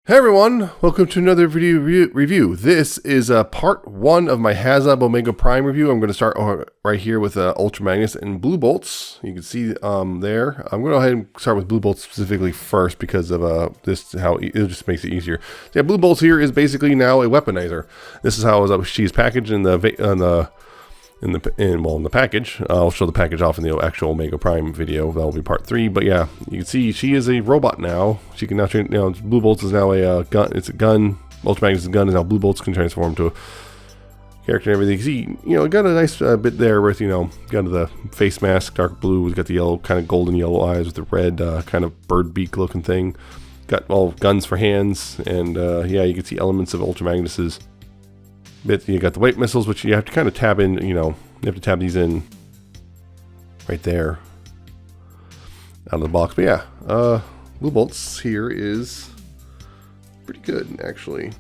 Hey everyone, welcome to another video review. This is part 1 of my HasLab Omega Prime review. I'm going to start right here with Ultra Magnus and Bluebolts. You can see there. I'm going to go ahead and start with Bluebolts specifically first because of this how it just makes it easier. So yeah, Bluebolts here is basically now a weaponizer. This is how she's packaged in the package. I'll show the package off in the actual Omega Prime video. That'll be part 3. But yeah, you can see she is a robot now. She can now train. Bluebolts is now a gun. It's a gun. Ultra Magnus is a gun, and now Bluebolts can transform to a character and everything. See, got a nice bit there with got the face mask, dark blue. We've got the yellow, kind of golden yellow eyes with the red kind of bird beak looking thing. Got all guns for hands, and yeah, you can see elements of Ultra Magnus's. You got the weight missiles, which you have to kind of tab in, you have to tab these in right there out of the box. But yeah, Bluebolts here is pretty good, actually.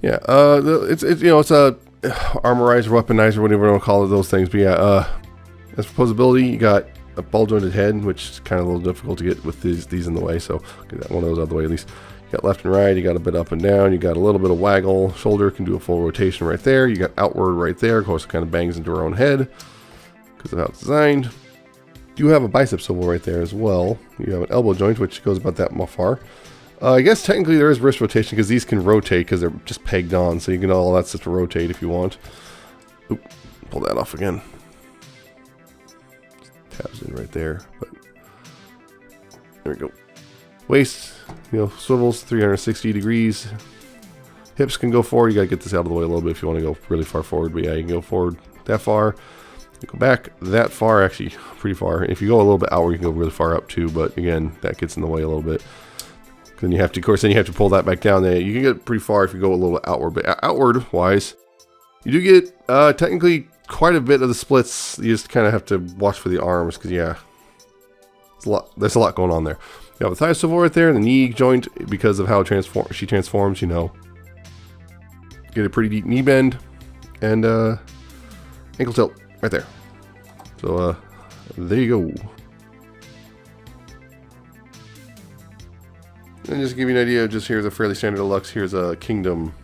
Yeah, it's a armorizer, weaponizer, whatever you want to call it, those things. But yeah, as for posability, you got a ball jointed head, which is kind of a little difficult to get with these in the way. So get that one of those out of the way at least. You got left and right, you got a bit up and down, you got a little bit of waggle, shoulder can do a full rotation right there, you got outward right there, of course it kind of bangs into her own head because of how it's designed. You have a bicep swivel right there as well. You have an elbow joint which goes about that far. I guess technically there is wrist rotation because these can rotate because they're just pegged on, so you can all that's just to rotate if you want. Oop, pull that off again. Tabs in right there, but there we go. Waist, swivels 360 degrees. Hips can go forward. You gotta get this out of the way a little bit if you want to go really far forward. But yeah, you can go forward that far. You go back that far, actually pretty far. If you go a little bit outward, you can go really far up too. But again, that gets in the way a little bit. Then you have to, of course, then you have to pull that back down. There, you can get pretty far if you go a little bit outward. But outward wise, you do get technically quite a bit of the splits. You just kind of have to watch for the arms because yeah, there's a lot going on there. You have a thigh swivel right there, and the knee joint because of how she transforms, Get a pretty deep knee bend, and ankle tilt right there. So there you go. And just to give you an idea, just here's a fairly standard deluxe. Here's a Kingdom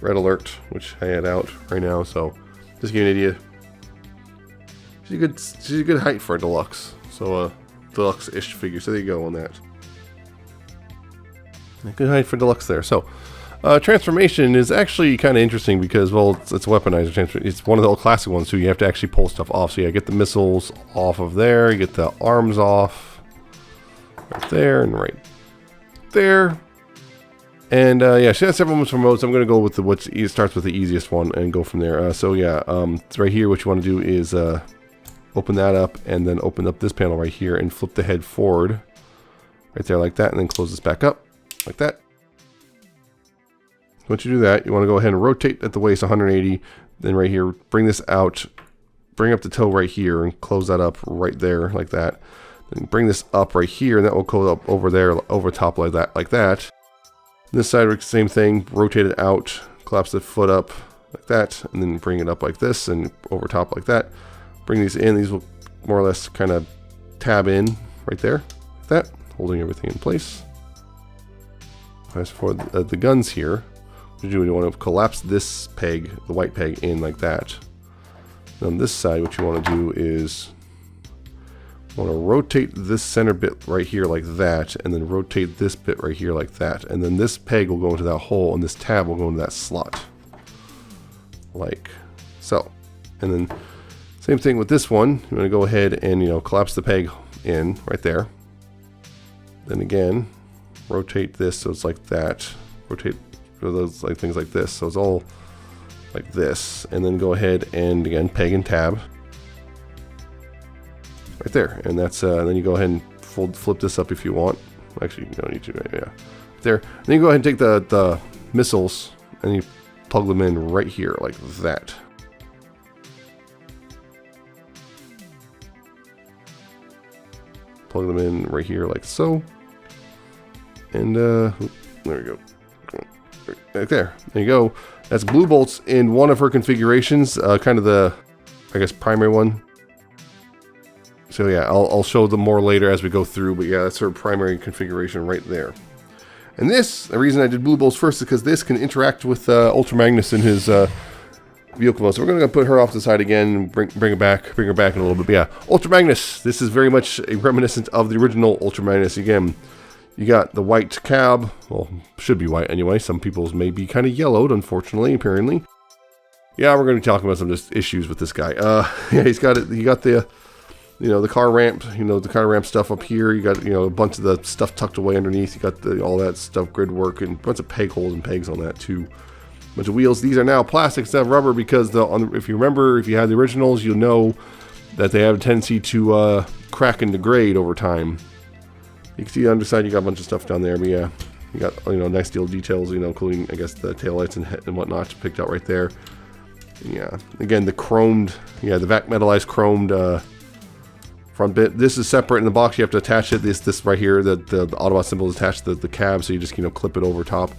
Red Alert, which I had out right now. So just to give you an idea, she's a good height for a deluxe. So deluxe-ish figure, so there you go on that. Good height for deluxe there. So transformation is actually kind of interesting because, well, it's a weaponizer transformation. It's one of the old classic ones too. You have to actually pull stuff off. So yeah, get the missiles off of there, you get the arms off right there and right there. And yeah, she has several modes. I'm going to go with what starts with the easiest one and go from there. So yeah, it's right here. What you want to do is open that up and then open up this panel right here and flip the head forward right there like that, and then close this back up like that. Once you do that, you want to go ahead and rotate at the waist 180, then right here bring this out, bring up the toe right here and close that up right there like that. Then bring this up right here and that will go up over there over top like that. This side, same thing, rotate it out, collapse the foot up like that, and then bring it up like this and over top like that. Bring these in. These will more or less kind of tab in right there, like that, holding everything in place. As for the guns here, what you want to collapse this peg, the white peg, in like that. And on this side, what you want to do is want to rotate this center bit right here like that, and then rotate this bit right here like that. And then this peg will go into that hole, and this tab will go into that slot, like so. And then same thing with this one. You want to go ahead and collapse the peg in right there. Then again, rotate this so it's like that. Rotate those like things like this, so it's all like this. And then go ahead and again peg and tab right there. And that's then you go ahead and flip this up if you want. Actually, you don't need to. Right, yeah, there. Then you go ahead and take the missiles and you plug them in right here like that. Plug them in right here like so, and there we go, right there. There you go. That's Bluebolts in one of her configurations, kind of the, I guess, primary one. So yeah, I'll show them more later as we go through, but yeah, that's her primary configuration right there. And this, the reason I did Bluebolts first is because this can interact with Ultra Magnus in his vehicle mode. So we're going to put her off to the side again and bring her back in a little bit. But yeah, Ultra Magnus. This is very much a reminiscent of the original Ultra Magnus. Again, you got the white cab. Well, should be white anyway. Some people's may be kind of yellowed, unfortunately, apparently. Yeah, we're going to be talking about some just issues with this guy. Yeah, he's got it. You got the, the car ramp. The car ramp stuff up here. You got, a bunch of the stuff tucked away underneath. You got all that stuff, grid work, and a bunch of peg holes and pegs on that too. A bunch of wheels. These are now plastic instead of rubber because if you remember, if you had the originals, you'll know that they have a tendency to crack and degrade over time. You can see the underside. You got a bunch of stuff down there, but yeah, you got nice little details. including I guess the taillights and whatnot picked out right there. Yeah, again the chromed, the vac metallized chromed front bit. This is separate in the box. You have to attach it. This right here, the Autobot symbol is attached to the cab, so you just clip it over top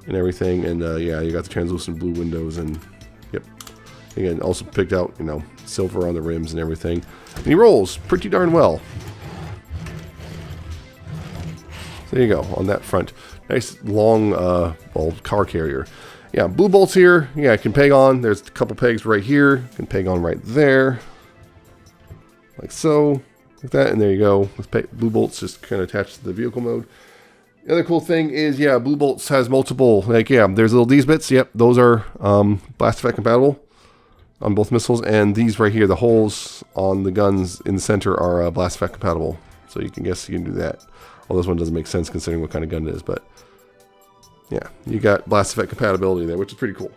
and everything. And yeah, you got the translucent blue windows, and yep. Again, also picked out silver on the rims and everything. And he rolls pretty darn well. So there you go on that front. Nice long car carrier. Yeah, Bluebolts here. Yeah, I can peg on. There's a couple pegs right here. Can peg on right there. Like so. Like that. And there you go. Bluebolts just kind of attached to the vehicle mode. The other cool thing is, yeah, Bluebolts has multiple, there's these bits. Yep, those are blast effect compatible on both missiles. And these right here, the holes on the guns in the center are blast effect compatible. So you can do that. Well, this one doesn't make sense considering what kind of gun it is, but yeah, you got blast effect compatibility there, which is pretty cool.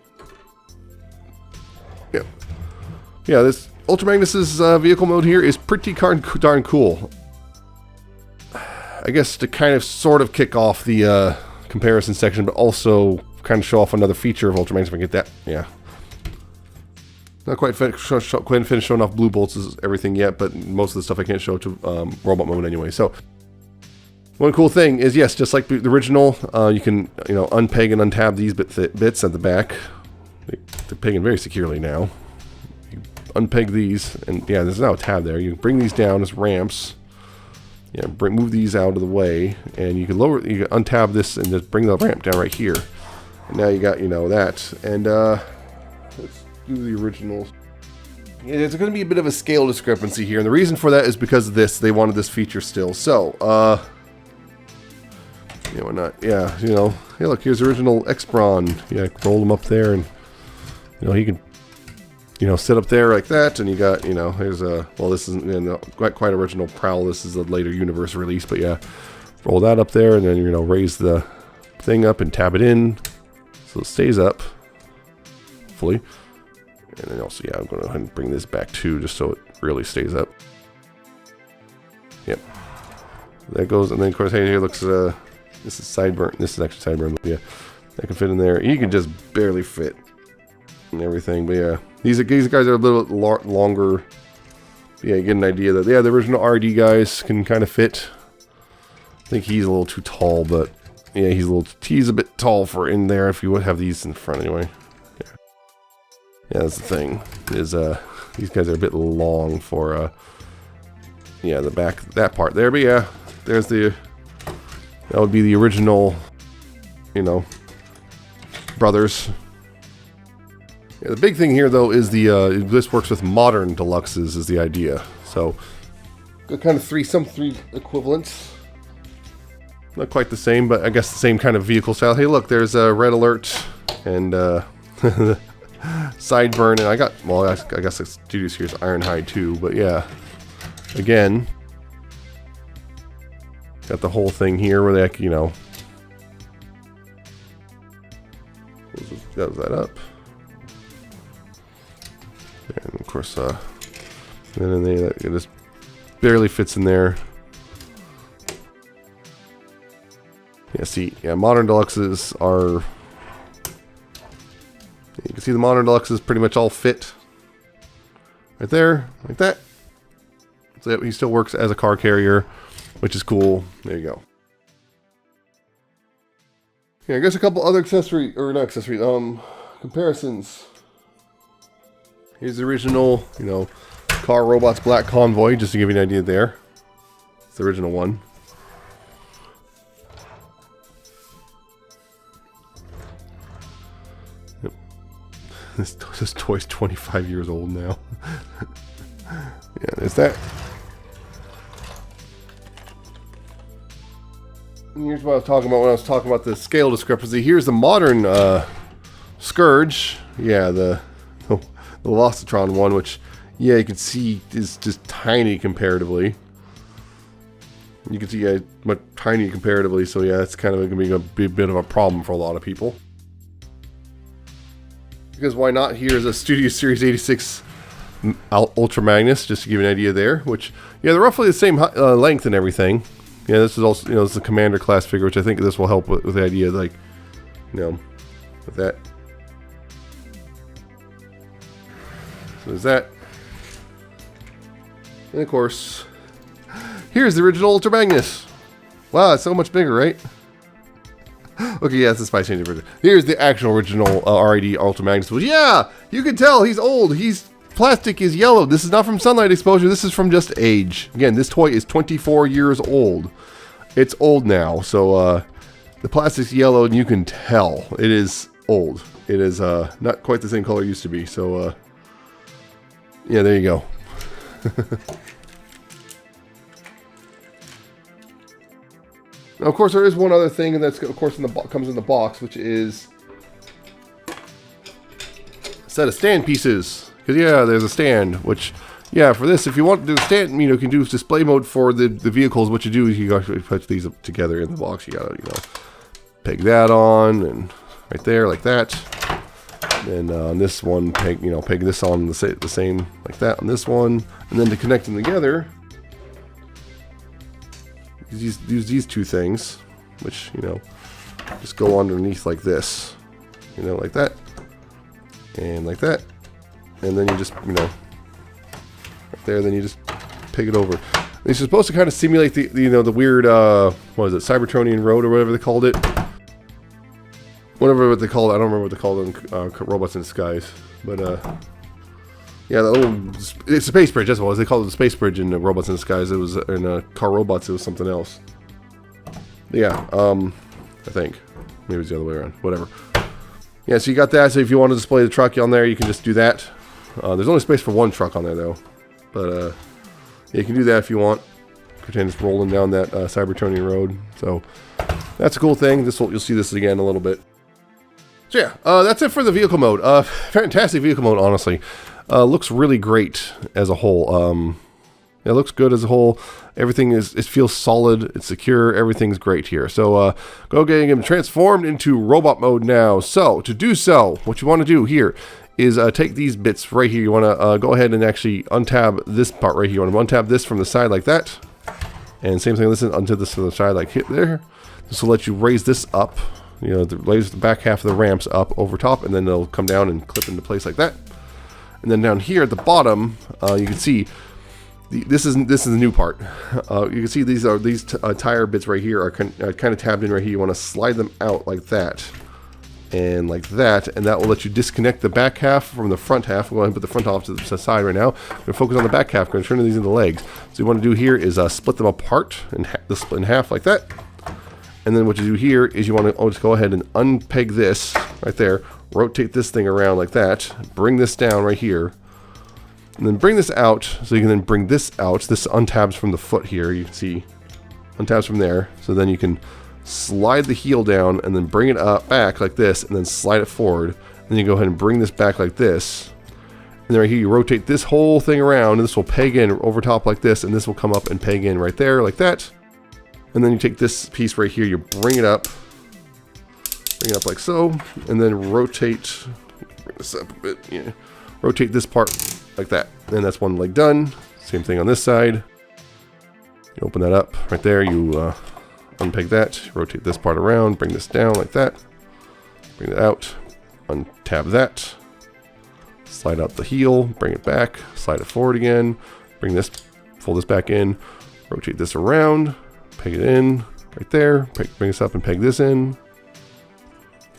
Yeah. Yeah, this Ultra Magnus's vehicle mode here is pretty darn cool. I guess to kind of sort of kick off the comparison section, but also kind of show off another feature of Ultra Magnus if I get that. Yeah. Not quite finished showing off Bluebolts' everything yet, but most of the stuff I can't show to robot mode anyway. So one cool thing is, yes, just like the original, you can unpeg and untab these bits at the back. They're pegging very securely now. You unpeg these, and yeah, there's now a tab there. You bring these down as ramps. Yeah, move these out of the way, and you can untab this and just bring the ramp down right here. And now you got that. And let's do the originals. Yeah, there's going to be a bit of a scale discrepancy here, and the reason for that is because of this. They wanted this feature still. So, yeah, why not? Yeah, hey, look, here's the original X-Brawn. Yeah, roll him up there, and he can, sit up there like that, and you got, here's a, well, this isn't quite original Prowl. This is a later universe release, but yeah, roll that up there, and then raise the thing up and tab it in, so it stays up, hopefully. And then also, yeah, I'm going to go ahead and bring this back too, just so it really stays up. Yep, that goes, and then of course, hey, here looks this is sideburn. This is actually sideburn, but yeah, that can fit in there. You can just barely fit and everything, but yeah, these guys are a little bit longer. Yeah, you get an idea that the original RD guys can kind of fit. I think he's a little too tall, but yeah, he's a bit tall for in there. If you would have these in the front anyway. Yeah, yeah, that's the thing. Is these guys are a bit long for yeah, the back, that part there. But yeah, there's the. That would be the original, brothers. Yeah, the big thing here, though, is this works with modern deluxes, is the idea. So, kind of three equivalents. Not quite the same, but I guess the same kind of vehicle style. Hey, look, there's a Red Alert and Sideburn, and I guess the Studio Series Ironhide too. But yeah, again. Got the whole thing here where they, close that up. And of course, and then it just barely fits in there. Yeah, see, yeah, modern deluxes are. You can see the modern deluxes pretty much all fit right there, like that. So he still works as a car carrier, which is cool. There you go. Yeah, I guess a couple other comparisons. Here's the original, Car Robots Black Convoy, just to give you an idea there. It's the original one. This toy's 25 years old now. Yeah, there's that. And here's what I was talking about when I was talking about the scale discrepancy. Here's the modern Scourge. Yeah, the Velocitron one, which, yeah, you can see is just tiny comparatively. You can see much tiny comparatively, so yeah, that's kind of going to be a bit of a problem for a lot of people. Because why not? Here's a Studio Series 86 Ultra Magnus, just to give you an idea there. Which, yeah, they're roughly the same length and everything. Yeah, this is also, this is a Commander class figure, which I think this will help with the idea, like, with that. So there's that. And of course, here's the original Ultra Magnus. Wow, it's so much bigger, right? Okay, yeah, it's the Spice Changer version. Here's the actual original RID Ultra Magnus. Well, yeah, you can tell he's old. Plastic is yellow. This is not from sunlight exposure. This is from just age. Again, this toy is 24 years old. It's old now, so the plastic's yellow, and you can tell it is old. It is not quite the same color it used to be. So, yeah, there you go. Now, of course, there is one other thing, and that's, of course, comes in the box, which is a set of stand pieces. Because, yeah, there's a stand, which, yeah, for this, if you want to do the stand, you can do display mode for the vehicles. What you do is you actually put these together in the box. You gotta, peg that on, and right there, like that. And on this one, peg this on the same, like that on this one. And then to connect them together, use these two things, which, just go underneath like this, like that, and like that, and then you just, right there, then you just peg it over. It's supposed to kind of simulate the the weird, what is it, Cybertronian road or whatever they called it. Whatever they called it, I don't remember what they called it in Robots in Disguise, but yeah, it's a space bridge, that's what it was. They called it the space bridge in Robots in Disguise. It was in Car Robots, it was something else. Yeah, I think. Maybe it was the other way around. Whatever. Yeah, so you got that. So if you want to display the truck on there, you can just do that. There's only space for one truck on there, though. But, yeah, you can do that if you want. Pretend it's rolling down that Cybertronian road. So, that's a cool thing. You'll see this again in a little bit. So, yeah, that's it for the vehicle mode. Fantastic vehicle mode, honestly. Looks really great as a whole. It looks good as a whole. Everything it feels solid, it's secure, everything's great here. So go getting him transformed into robot mode now. So to do so, what you want to do here is take these bits right here. You want to go ahead and actually untab this part right here. You want to untab this from the side like that. And same thing, listen, untab this from the side like there. This will let you raise this up. Raise the back half of the ramps up over top, and then they'll come down and clip into place like that. And then down here at the bottom, you can see this is the new part. You can see these tire bits right here are kind of tabbed in right here. You want to slide them out like that, and like that, and that will let you disconnect the back half from the front half. We'll go ahead and put the front off to the side right now. We're going to focus on the back half. We're going to turn these into legs. So what you want to do here is split them apart and split in half like that. And then what you do here is you want to just go ahead and unpeg this right there. Rotate this thing around like that, bring this down right here, and then bring this out, so you can then bring this out. This untabs from the foot here, you can see, untabs from there, so then you can slide the heel down and then bring it up back like this, and then slide it forward, and then you go ahead and bring this back like this, and then right here you rotate this whole thing around, and this will peg in over top like this, and this will come up and peg in right there like that, and then you take this piece right here, you bring it up like so, and then rotate, bring this up a bit, yeah. Rotate this part like that, and that's one leg done. Same thing on this side. You open that up right there, you unpeg that, rotate this part around, bring this down like that, bring it out, untab that, slide out the heel, bring it back, slide it forward again, bring this, fold this back in, rotate this around, peg it in right there, bring this up and peg this in.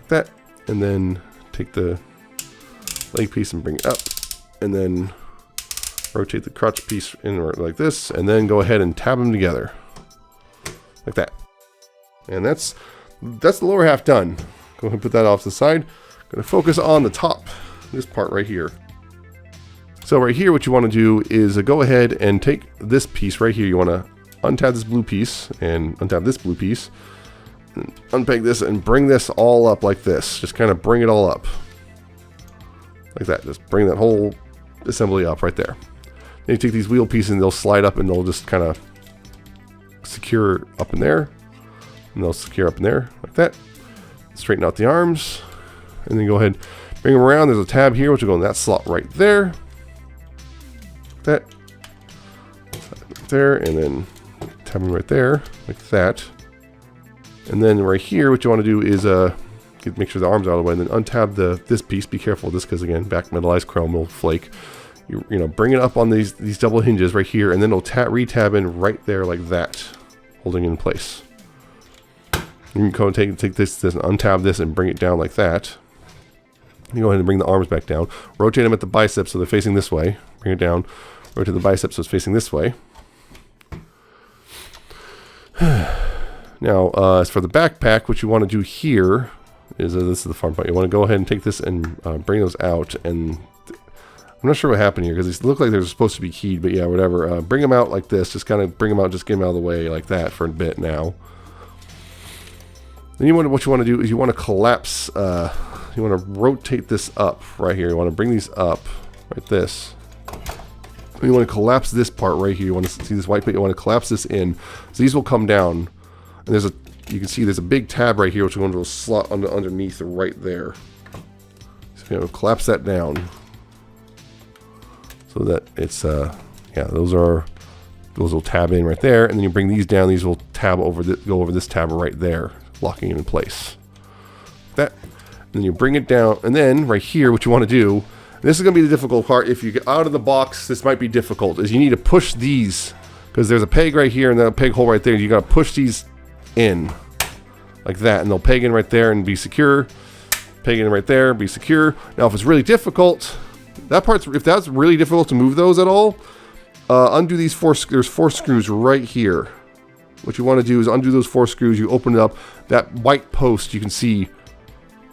That, and then take the leg piece and bring it up, and then rotate the crotch piece in like this, and then go ahead and tab them together like that. And that's the lower half done. Go ahead and put that off to the side. Going to focus on the top. this part right here. So right here, what you want to do is go ahead and take this piece right here. You want to untab this blue piece and untab this blue piece, and unpeg this and bring this all up like this. Just kind of bring it all up like that. Just bring that whole assembly up right there. Then you take these wheel pieces and they'll slide up and they'll just kind of secure up in there, and they'll secure up in there like that. Straighten out the arms, and then go ahead, bring them around. There's a tab here which will go in that slot right there. That there, and then tab them right there like that. And then right here, what you want to do is make sure the arms are out of the way, and then untab this piece. Be careful with this because again, back metallized chrome will flake. You know, bring it up on these double hinges right here, and then it'll re-tab in right there like that, holding it in place. You can go and take this and untab this and bring it down like that. You go ahead and bring the arms back down. Rotate them at the biceps so they're facing this way. Bring it down. Rotate the biceps so it's facing this way. Now, as for the backpack, what you want to do here is, this is the fun part. You want to go ahead and take this and bring those out. And I'm not sure what happened here because these look like they're supposed to be keyed, but yeah, whatever. Bring them out like this. Just kind of bring them out, just get them out of the way like that for a bit now. Then what you want to do is you want to collapse, you want to rotate this up right here. You want to bring these up like this. And you want to collapse this part right here. You want to see this white bit, you want to collapse this in. So these will come down. And you can see there's a big tab right here which will go into a slot underneath right there. So you know, collapse that down. So that it's, yeah, those will tab in right there. And then you bring these down, these will tab over, go over this tab right there, locking it in place. That. And then you bring it down, and then right here, what you want to do, and this is going to be the difficult part. If you get out of the box, this might be difficult, is you need to push these, because there's a peg right here and then a peg hole right there. You got to push these in like that, and they'll peg in right there and be secure. Peg in right there, be secure. Now, if it's really difficult, if that's really difficult to move those at all, undo these there's 4 screws right here. What you want to do is undo those 4 screws. You open it up. That white post you can see.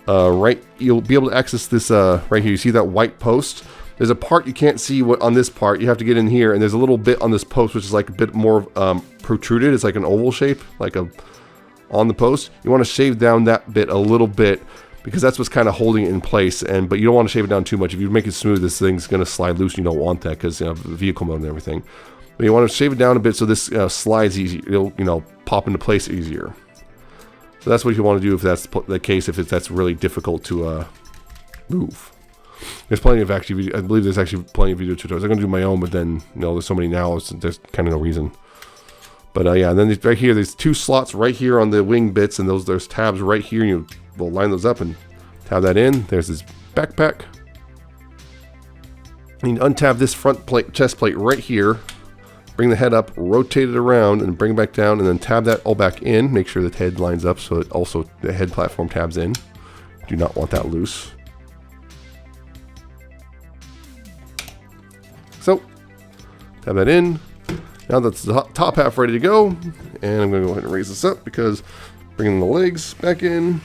Right, you'll be able to access this right here. You see that white post? There's a part you can't see on this part. You have to get in here, and there's a little bit on this post which is like a bit more protruded. It's like an oval shape, like on the post. You want to shave down that bit a little bit because that's what's kind of holding it in place. But you don't want to shave it down too much. If you make it smooth, this thing's going to slide loose. You don't want that because you know, vehicle mode and everything. But you want to shave it down a bit so this slides easy. It'll pop into place easier. So that's what you want to do if that's the case, that's really difficult to move. There's plenty of I believe there's actually plenty of video tutorials. I'm going to do my own, but then, you know, there's so many now, there's kind of no reason. But yeah, and then right here, there's 2 slots right here on the wing bits, and there's tabs right here, and we'll line those up and tab that in. There's this backpack. You can untab this front plate, chest plate right here. Bring the head up, rotate it around, and bring it back down, and then tab that all back in. Make sure the head lines up so it also the head platform tabs in. Do not want that loose. So, tab that in. Now that's the top half ready to go, and I'm going to go ahead and raise this up because bringing the legs back in,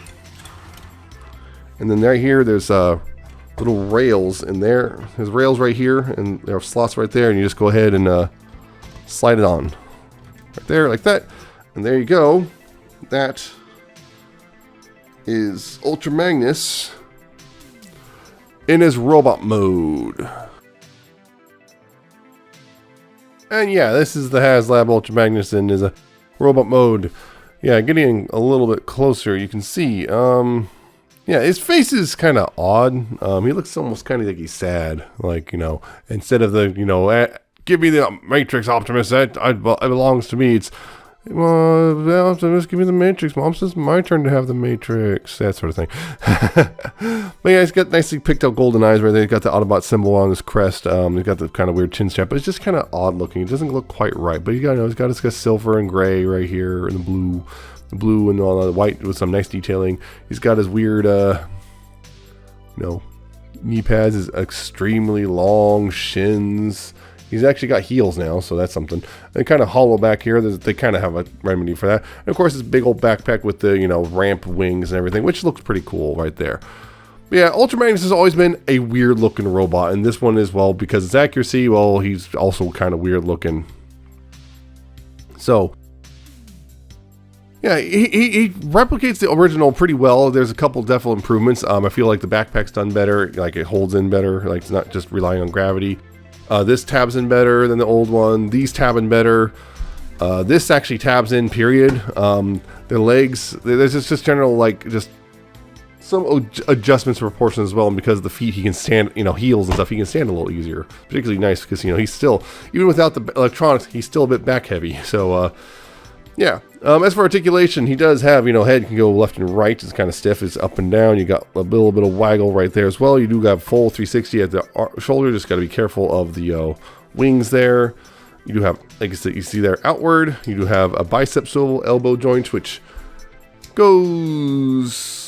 and then right here there's little rails in there. There's rails right here, and there are slots right there, and you just go ahead and slide it on right there like that, and there you go. That is Ultra Magnus in his robot mode. And yeah, this is the HasLab Ultra Magnus in his robot mode. Yeah, getting a little bit closer, you can see yeah, his face is kind of odd. He looks almost kind of like he's sad, like, you know, instead of the, you know, give me the Matrix, Optimus. It belongs to me. It's, well, Optimus, give me the Matrix. Mom says my turn to have the Matrix. That sort of thing. But yeah, he's got nicely picked out golden eyes right there. He's got the Autobot symbol on his crest. He's got the kind of weird chin strap, but it's just kind of odd looking. It doesn't look quite right. But he's got silver and gray right here, and the blue and all the white with some nice detailing. He's got his weird, you know, knee pads, his extremely long shins. He's actually got heels now, so that's something. And kind of hollow back here. They kind of have a remedy for that. And of course, this big old backpack with the, you know, ramp wings and everything, which looks pretty cool right there. But yeah, Ultra Magnus has always been a weird looking robot, and this one is, well, because it's accuracy, well, he's also kind of weird looking. So yeah, he replicates the original pretty well. There's a couple definite improvements. I feel like the backpack's done better, like it holds in better, like it's not just relying on gravity. This tabs in better than the old one. These tab in better. This actually tabs in, period. The legs, there's just general, like, just some adjustments to proportion as well, and because of the feet, he can stand, you know, heels and stuff, he can stand a little easier. Particularly nice because, you know, he's still, even without the electronics, he's still a bit back heavy. So yeah. As for articulation, he does have, you know, head can go left and right. It's kind of stiff. It's up and down. You got a little bit of waggle right there as well. You do have full 360 at the shoulder. Just got to be careful of the wings there. You do have, like I said, you see there, outward. You do have a bicep swivel, elbow joint, which goes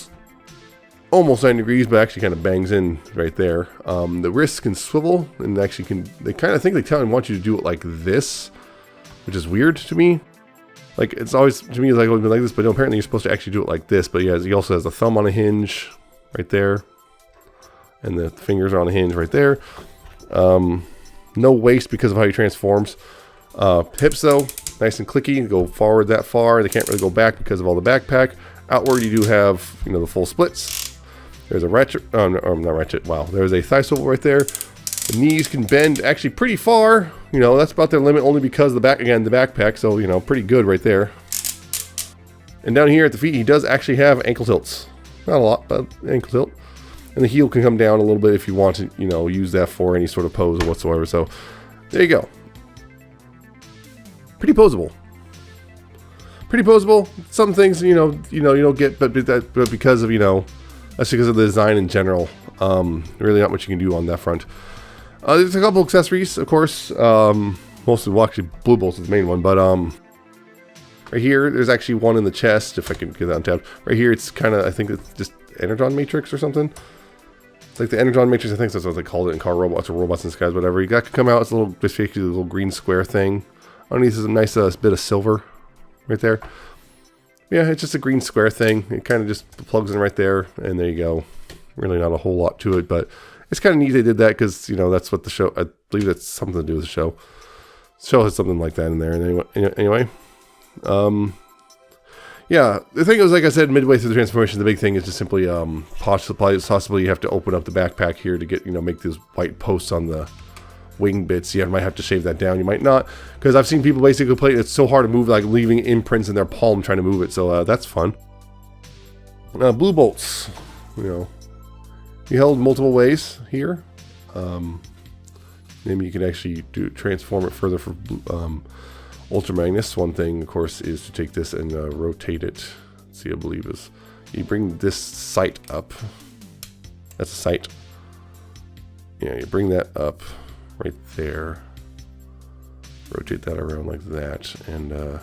almost 90 degrees, but actually kind of bangs in right there. The wrists can swivel, and actually can, they kind of think they want you to do it like this, which is weird to me. Like, it's always, to me, it's like, always been like this, but no, apparently you're supposed to actually do it like this. But yeah, he also has the thumb on a hinge right there, and the fingers are on a hinge right there. No waist because of how he transforms. Hips, though, nice and clicky. Go forward that far. They can't really go back because of all the backpack. Outward, you do have, you know, the full splits. There's a ratchet, no, not ratchet, wow. There's a thigh swivel right there. The knees can bend actually pretty far. You know, that's about their limit only because of the back, again, the backpack. So, you know, pretty good right there. And down here at the feet, he does actually have ankle tilts. Not a lot, but ankle tilt. And the heel can come down a little bit if you want to, you know, use that for any sort of pose or whatsoever. So, there you go. Pretty posable. Pretty posable. Some things, you don't get, but because of, you know, that's because of the design in general. Really not much you can do on that front. There's a couple accessories, of course. Mostly, well, actually, Bluebolts is the main one, but right here, there's actually one in the chest, if I can get that untapped. Right here, it's kind of, I think it's just Energon Matrix or something. It's like the Energon Matrix, I think that's what they called it in car robots or robots in skies, whatever. You got to come out, it's a little, basically a little green square thing. Underneath is a nice bit of silver right there. Yeah, it's just a green square thing. It kind of just plugs in right there, and there you go. Really not a whole lot to it, but it's kind of neat they did that because, you know, that's what the show, I believe that's something to do with the show. The show has something like that in there. And anyway, yeah, the thing is, like I said, midway through the transformation, the big thing is just simply possibly you have to open up the backpack here to get, you know, make these white posts on the wing bits. You might have to shave that down. You might not, because I've seen people basically play it's so hard to move, like leaving imprints in their palm trying to move it. So that's fun. Bluebolts, you know, you held multiple ways here. Maybe you can actually transform it further for Ultra Magnus. One thing, of course, is to take this and rotate it. Let's see, I believe is you bring this sight up. That's a sight. Yeah, you bring that up right there. Rotate that around like that, and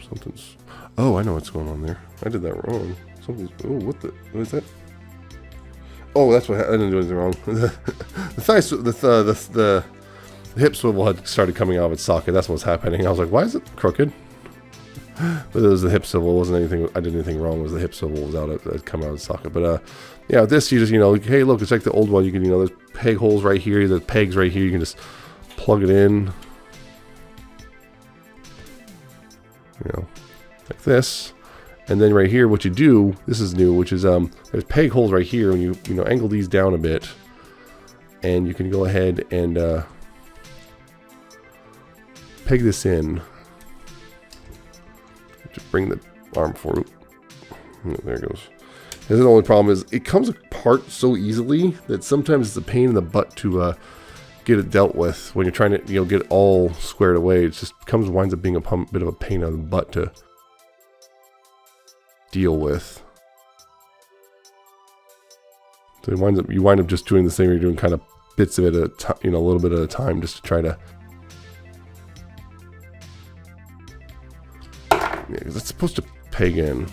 something's. Oh, I know what's going on there. I did that wrong. Something's. Oh, what is that? Oh, that's what I didn't do anything wrong. The hip swivel had started coming out of its socket. That's what's happening. I was like, why is it crooked? But it was the hip swivel. It wasn't anything. I did anything wrong. It was the hip swivel was out. It come out of the socket. But yeah, with this you just, you know, hey, look, it's like the old one. You can, you know, there's peg holes right here. There's pegs right here. You can just plug it in. You know, like this. And then right here, what you do, this is new, which is there's peg holes right here, and you know, angle these down a bit, and you can go ahead and peg this in. Just bring the arm forward. There it goes. And the only problem is it comes apart so easily that sometimes it's a pain in the butt to get it dealt with when you're trying to, you know, get it all squared away. It just winds up being a bit of a pain in the butt to deal with. So you wind up just doing this thing where you're doing kind of bits of it at a time, you know, a little bit at a time, just to try to. Yeah, because it's supposed to peg in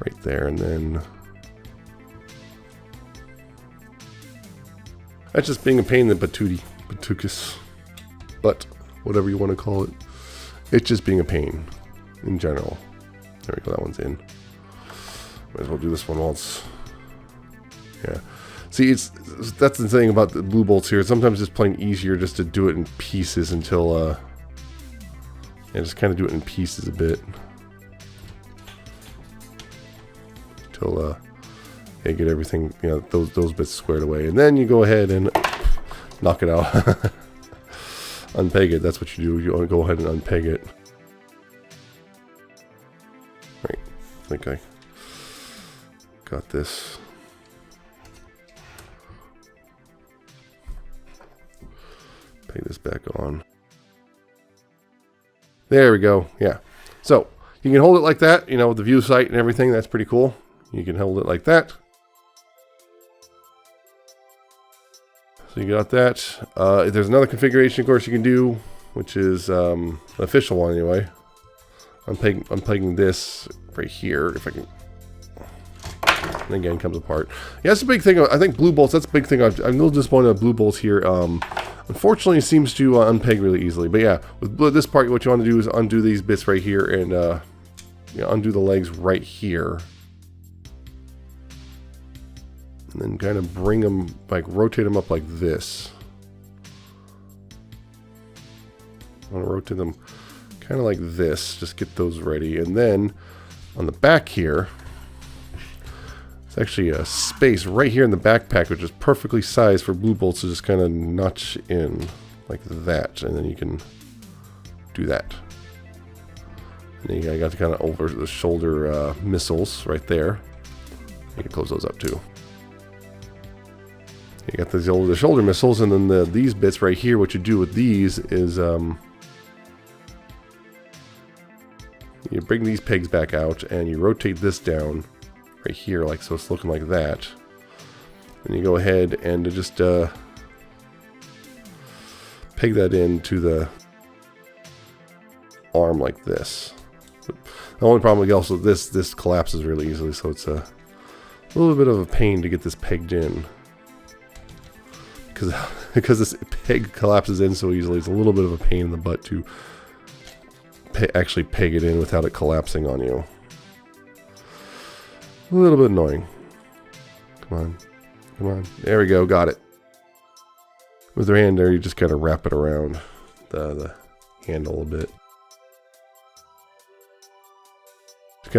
right there, and then that's just being a pain in the batukus, but whatever you want to call it, it's just being a pain in general. There we go, that one's in. Might as well do this one once. Yeah. See, that's the thing about the Bluebolts here. Sometimes it's plain easier just to do it in pieces until, yeah, just kind of do it in pieces a bit. Until, yeah, get everything, you know, those bits squared away. And then you go ahead and knock it out. Unpeg it, that's what you do. You want to go ahead and unpeg it. Right, I think I got this. Peg this back on. There we go, yeah. So, you can hold it like that, you know, with the view sight and everything, that's pretty cool. You can hold it like that. So you got that. There's another configuration, of course, you can do, which is the official one anyway. I'm pegging this right here, if I can. And again, it comes apart. Yeah, that's a big thing. I think Bluebolts, that's a big thing. I'm a little disappointed with Bluebolts here. Unfortunately, it seems to unpeg really easily. But yeah, with this part, what you want to do is undo these bits right here and you know, undo the legs right here. And then kind of bring them, like rotate them up like this. I want to rotate them kind of like this, just get those ready. And then on the back here, it's actually a space right here in the backpack, which is perfectly sized for Bluebolts to just kind of notch in like that. And then you can do that. And then you got the kind of over the shoulder missiles right there. You can close those up too. You got the shoulder missiles, and then these bits right here, what you do with these is you bring these pegs back out and you rotate this down right here, like so it's looking like that. And you go ahead and just peg that into the arm like this. The only problem also this collapses really easily, so it's a little bit of a pain to get this pegged in. Because this peg collapses in so easily, it's a little bit of a pain in the butt to actually peg it in without it collapsing on you. A little bit annoying. Come on. Come on. There we go. Got it. With your hand there, you just kind of wrap it around the handle a bit. Just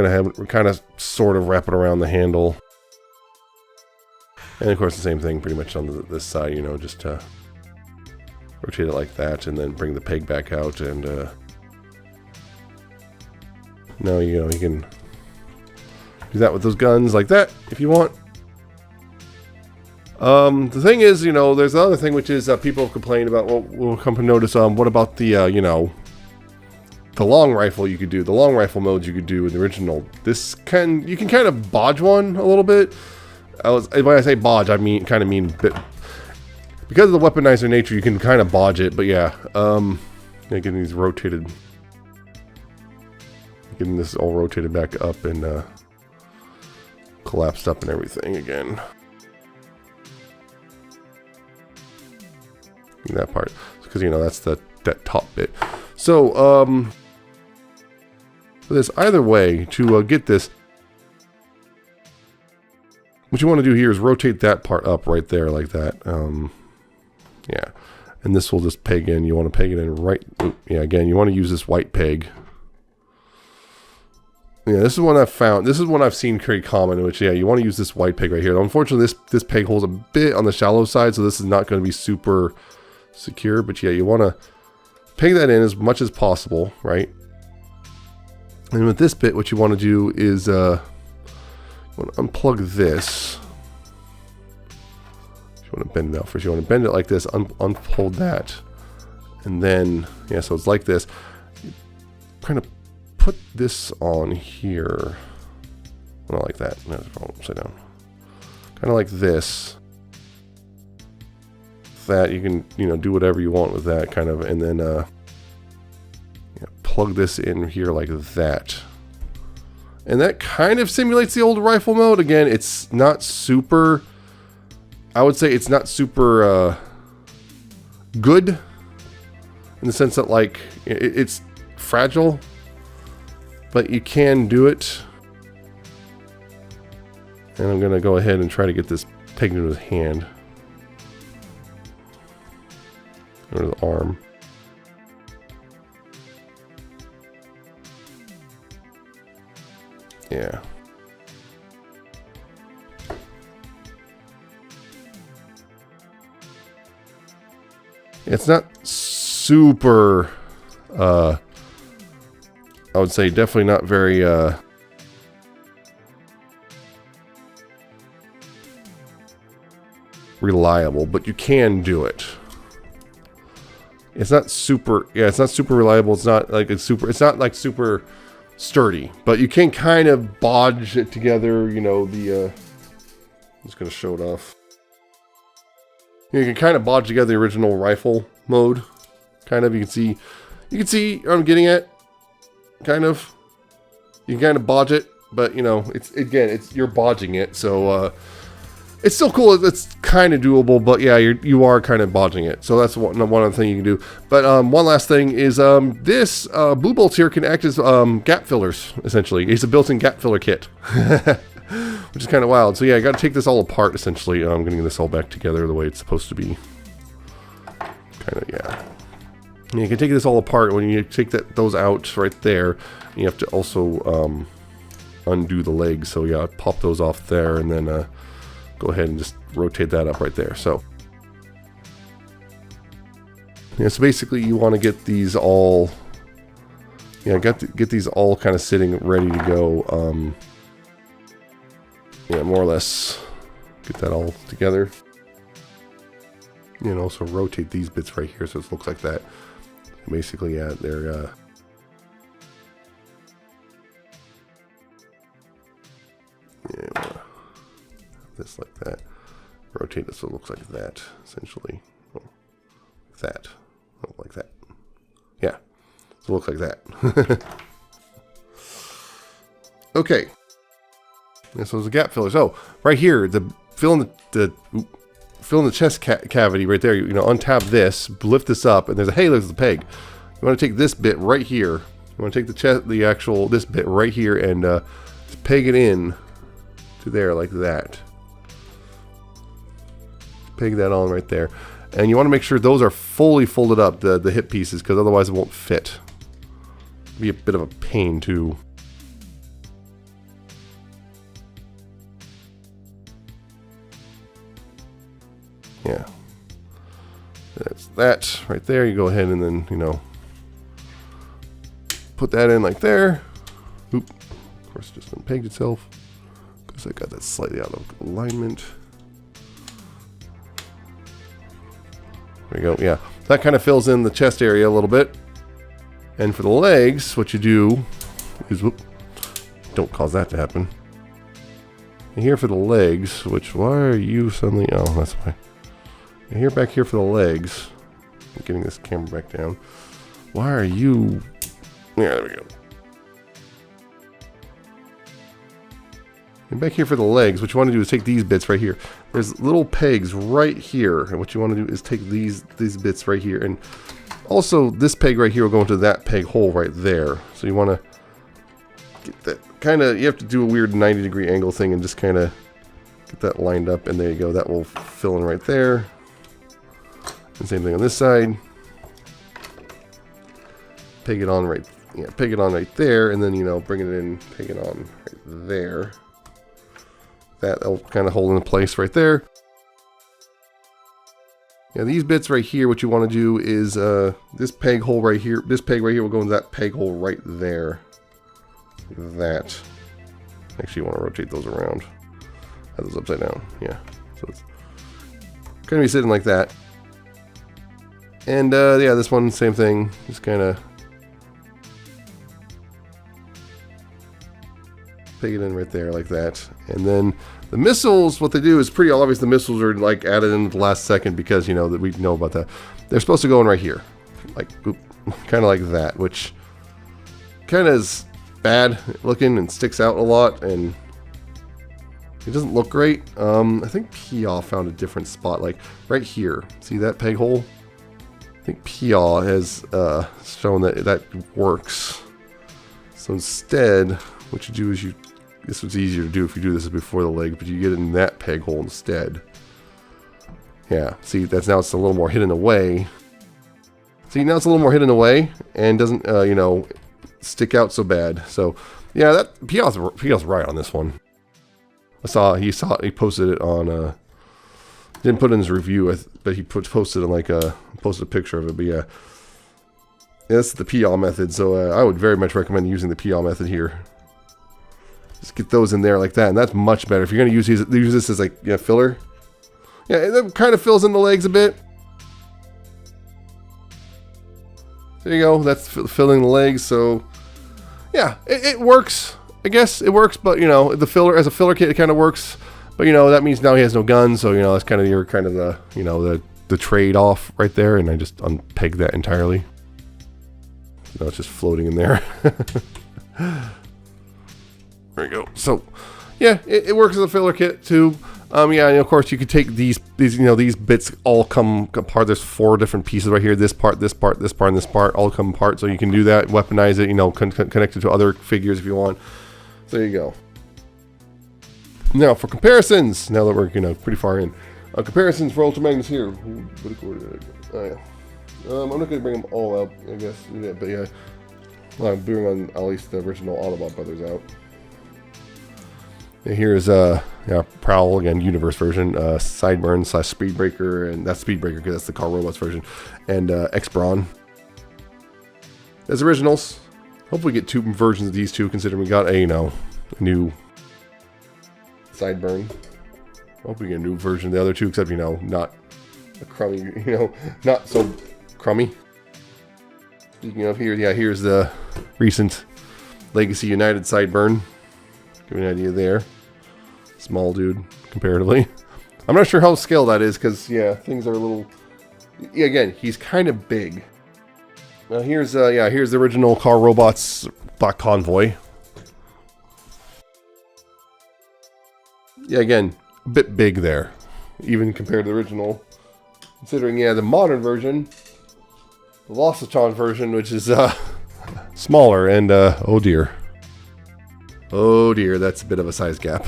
kind of sort of wrap it around the handle. And of course the same thing pretty much on this side, you know, just rotate it like that and then bring the peg back out, and now you know you can do that with those guns like that if you want. The thing is, you know, there's another thing which is people have complained about. Well, we'll come to notice. What about the you know, the long rifle you could do, the long rifle modes you could do in the original? You can kind of bodge one a little bit. When I say bodge, I mean because of the weaponizer nature, you can kind of bodge it. But yeah, getting these rotated, getting this all rotated back up and collapsed up and everything again. That part, because you know that's that top bit. So there's either way to get this. What you want to do here is rotate that part up right there like that. Yeah, and this will just peg in. You want to peg it in right. Yeah, again, you want to use this white peg. Yeah, this is one I've found. This is one I've seen pretty common, which, yeah, you want to use this white peg right here. Unfortunately, this peg holds a bit on the shallow side, so this is not going to be super secure. But yeah, you want to peg that in as much as possible, right? And with this bit, what you want to do is you want to unplug this. You want to bend it out first. You want to bend it like this, unfold that, and then, yeah, so it's like this. You kind of put this on here. Not like that. No, it's wrong, upside down. Kind of like this. That you can, you know, do whatever you want with that kind of, and then yeah, plug this in here like that. And that kind of simulates the old rifle mode. Again, it's not super, I would say it's not super good in the sense that, like, it's fragile, but you can do it. And I'm going to go ahead and try to get this taken to his hand. Or the arm. Yeah. It's not super, I would say definitely not very, reliable, but you can do it. It's not super, yeah, it's not super reliable. It's not like it's not like super sturdy, but you can kind of bodge it together, you know, I'm just going to show it off. You can kind of bodge together the original rifle mode. Kind of, you can see what I'm getting at. Kind of. You can kind of bodge it, but you know, you're bodging it, so it's still cool. It's kind of doable, but yeah, you are kind of bodging it. So that's one other thing you can do. But one last thing is this Bluebolts here can act as gap fillers, essentially. It's a built-in gap filler kit. Which is kind of wild. So yeah, I got to take this all apart, essentially. I'm getting this all back together the way it's supposed to be. Kind of, yeah. And you can take this all apart. When you take those out right there, you have to also undo the legs. So yeah, pop those off there, and then go ahead and just rotate that up right there. So yeah, so basically you want to get these all, yeah, get these all kind of sitting ready to go. Yeah, more or less get that all together. And also rotate these bits right here so it looks like that. Basically, yeah, they're yeah, this like that. Rotate it so it looks like that, essentially. Oh, like that. Oh, like that. Yeah, so it looks like that. Okay. And so there's a gap filler. So right here, fill in the chest cavity right there. You know, untap this, lift this up, and there's a there's the peg. You want to take this bit right here. You want to take this bit right here and just peg it in to there like that. Peg that on right there, and you want to make sure those are fully folded up, the hip pieces, because otherwise it won't fit. It'll be a bit of a pain too. Yeah, that's that right there. You go ahead and then, you know, put that in like there. Oop, of course, just unpegged itself because I got that slightly out of alignment. There you go. Yeah, that kind of fills in the chest area a little bit. And for the legs, what you do is, whoop, don't cause that to happen. And here for the legs, which, why are you suddenly, oh, that's why. And here, back here for the legs, I'm getting this camera back down. Why are you, yeah, there we go. And back here for the legs, what you want to do is take these bits right here. There's little pegs right here, and what you want to do is take these bits right here, and also this peg right here will go into that peg hole right there. So you want to get that kind of, you have to do a weird 90-degree angle thing and just kind of get that lined up, and there you go. That will fill in right there. And same thing on this side. Peg it on right, yeah, peg it on right there, and then, you know, bring it in, peg it on right there. That'll kind of hold in place right there. Yeah, these bits right here, what you want to do is this peg hole right here, this peg right here will go into that peg hole right there. Like that. Actually, you want to rotate those around. Have those upside down. Yeah. So it's going to be sitting like that. And yeah, this one, same thing. Just kind of peg it in right there like that. And then the missiles, what they do is pretty obvious. The missiles are like added in at the last second because, you know, that we know about that. They're supposed to go in right here. Like, kind of like that, which kind of is bad looking and sticks out a lot, and it doesn't look great. I think Piaw found a different spot, like right here. See that peg hole? I think Piaw has shown that that works. So instead, what you do is this was easier to do if you do this before the leg, but you get it in that peg hole instead. Yeah, see, now it's a little more hidden away. See, now it's a little more hidden away and doesn't, you know, stick out so bad. So, yeah, that PL's right on this one. He posted it on, didn't put it in his review, but he posted it like posted a picture of it. But yeah, that's the PL method. So I would very much recommend using the PL method here. Just get those in there like that, and that's much better. If you're gonna use this as like filler, yeah, it kind of fills in the legs a bit. There you go. That's filling the legs. So yeah, it works. I guess it works, but you know, the filler as a filler kit, it kind of works. But you know, that means now he has no gun, so you know that's kind of the trade off right there. And I just unpeg that entirely. Now it's just floating in there. There you go. So yeah, it works as a filler kit too. Yeah, and of course you could take these bits all come apart. There's 4 different pieces right here. This part, this part, this part, and this part all come apart. So you can do that, weaponize it, you know, connect it to other figures if you want. So there you go. Now for comparisons, now that we're pretty far in, comparisons for Ultra Magnus here. Oh yeah. I'm not gonna bring them all out, I guess. Yeah, but yeah, well, I'm bringing on at least the original Autobot Brothers out. And here's Prowl again, Universe version, Sideburn / Speedbreaker, and that's Speedbreaker because that's the Car Robots version, and X-Brawn. As originals. Hopefully we get 2 versions of these two, considering we got a new Sideburn. Hope we get a new version of the other two, except not a crummy, not so crummy. Speaking of here, yeah, here's the recent Legacy United Sideburn. Give you an idea there. Small dude, comparatively. I'm not sure how scale that is, because yeah, things are a little. Yeah, again, he's kind of big. Now here's here's the original Car Robots Black Convoy. Yeah, again, a bit big there, even compared to the original. Considering, yeah, the modern version, the Lossachon version, which is smaller, and oh dear, that's a bit of a size gap.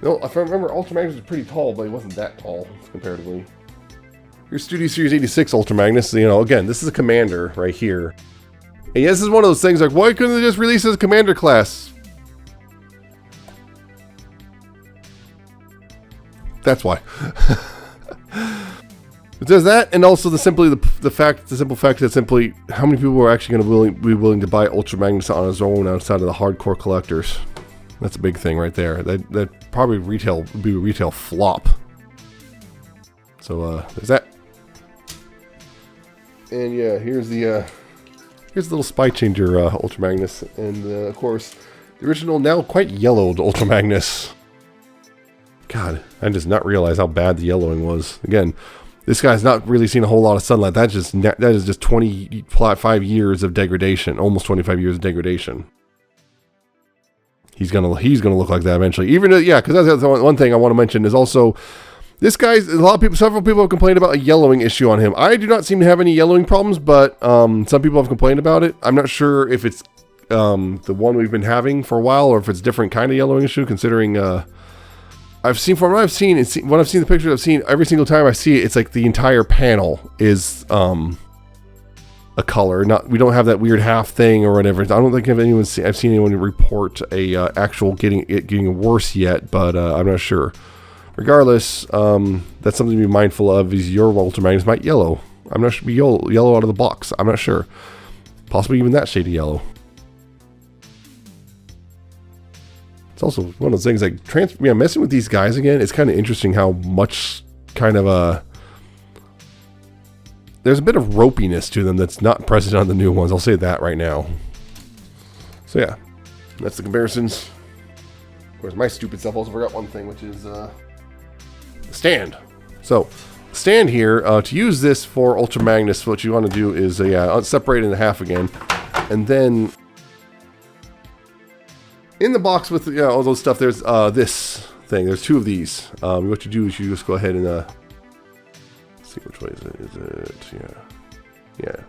No, if I remember, Ultra Magnus was pretty tall, but he wasn't that tall comparatively. Here's Studio Series 86 Ultra Magnus. Again, this is a Commander right here. And yeah, this is one of those things like, why couldn't they just release as a Commander class? That's why. There's that, and also the simple fact that simply how many people are actually going to be willing to buy Ultra Magnus on his own outside of the hardcore collectors. That's a big thing right there. That probably would be a retail flop. So there's that. And yeah, here's the little Spy Changer Ultra Magnus, and of course the original, now quite yellowed Ultra Magnus. God, I did not realize how bad the yellowing was. Again, this guy's not really seen a whole lot of sunlight. That is just 25 years of degradation, almost 25 years of degradation. He's gonna look like that eventually. Even because that's the one thing I want to mention is also this guy's. Several people have complained about a yellowing issue on him. I do not seem to have any yellowing problems, but some people have complained about it. I'm not sure if it's the one we've been having for a while or if it's a different kind of yellowing issue. Considering I've seen the pictures I've seen, every single time I see it, it's like the entire panel is a color. We don't have that weird half thing or whatever. I don't think I've seen anyone report a actual getting worse yet, but I'm not sure. Regardless, that's something to be mindful of. Is your Ultra Magnus might yellow? I'm not sure. Be yellow out of the box. I'm not sure. Possibly even that shade of yellow. It's also one of those things like messing with these guys again. It's kind of interesting how much kind of there's a bit of ropiness to them that's not present on the new ones. I'll say that right now. So yeah, that's the comparisons. Of course, my stupid self also forgot one thing, which is the stand. So stand here, to use this for Ultra Magnus, what you want to do is separate it in half again, and then in the box with all those stuff, there's this thing. There's 2 of these. What you do is you just go ahead and let's see which way is it? Yeah.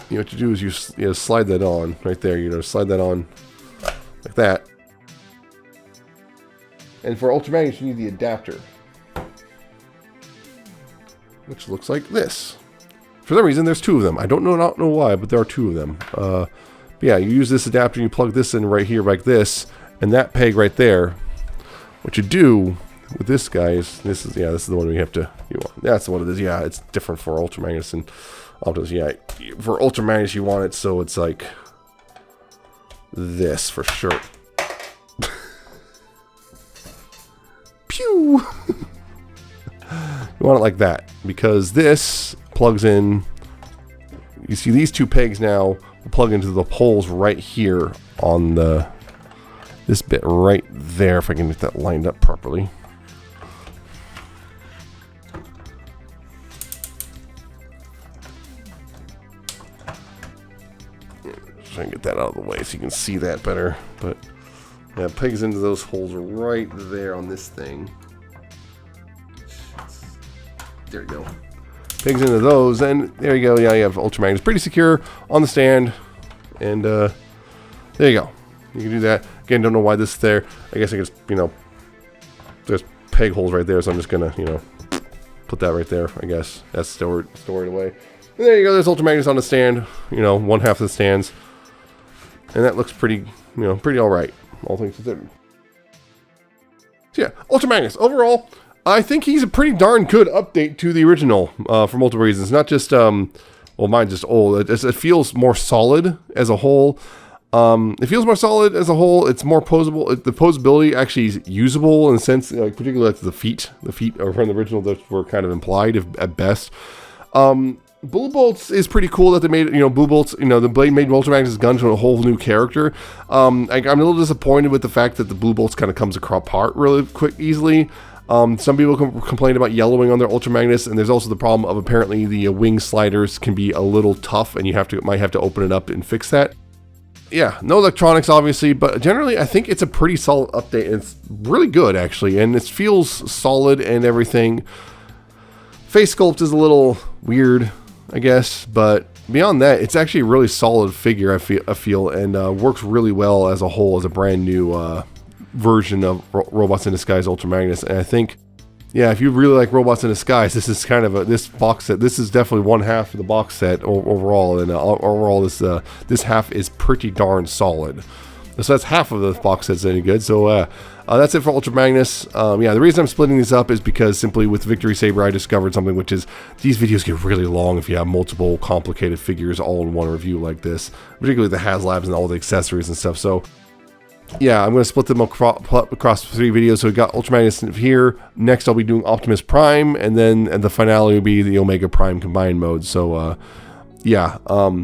you know, what you do is you slide that on right there. You know, slide that on like that. And for ultramagnets, you need the adapter, which looks like this. For some reason, there's two of them. I don't know why, but there are two of them. But yeah, you use this adapter, and you plug this in right here like this, and that peg right there. What you do with this guy is, this is the one we have to, that's what it is. Yeah, it's different for ultramagnets and optics. Yeah, for ultramagnets, you want it so it's like this for sure. Pew! You want it like that, because this plugs in, you see these two pegs now will plug into the holes right here on this bit right there, if I can get that lined up properly. Try and get that out of the way so you can see that better. But yeah, it pegs into those holes right there on this thing. There you go. Pegs into those, and there you go. Yeah, you have ultramagnets. Pretty secure on the stand, and there you go. You can do that. Again, don't know why this is there. I guess I just, there's peg holes right there, so I'm just gonna, put that right there. I guess that's stored away. And there you go. There's ultramagnets on the stand. One half of the stands, and that looks pretty, pretty all right. All things considered. So yeah, ultramagnets overall. I think he's a pretty darn good update to the original for multiple reasons. Not just, well, mine's just old. It feels more solid as a whole. It feels more solid as a whole. It's more posable. The posability actually is usable in the sense, like particularly like the feet. The feet are from the original that were kind of implied at best. Bluebolts is pretty cool that they made, Bluebolts, the Blade made Ultramagnus' gun to a whole new character. I'm a little disappointed with the fact that the Bluebolts kind of comes apart really easily. Some people complain about yellowing on their Ultramagnus, and there's also the problem of apparently the wing sliders can be a little tough, and you might have to open it up and fix that. Yeah, no electronics obviously, but generally I think it's a pretty solid update, and it's really good actually, and it feels solid and everything. Face sculpt is a little weird, I guess, but beyond that, it's actually a really solid figure, I feel, and works really well as a whole as a brand new version of Robots in Disguise Ultramagnus. And I think, yeah, if you really like Robots in Disguise, this is kind of this box set. This is definitely one half of the box set overall, and overall this half is pretty darn solid. So that's half of the box set's any good. So that's it for Ultramagnus. Yeah, the reason I'm splitting these up is because simply with Victory Saber I discovered something, which is these videos get really long if you have multiple complicated figures all in one review like this, particularly the HasLabs and all the accessories and stuff. So yeah, I'm going to split them across 3 videos. So we got Ultramagnus here. Next I'll be doing Optimus Prime, and then the finale will be the Omega Prime combined mode. So yeah,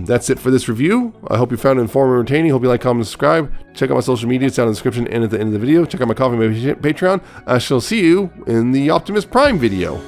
that's it for this review. I hope you found it informative and entertaining. Hope you like, comment, and subscribe. Check out my social media. It's down in the description and at the end of the video. Check out my Coffee and my Patreon. I shall see you in the Optimus Prime video.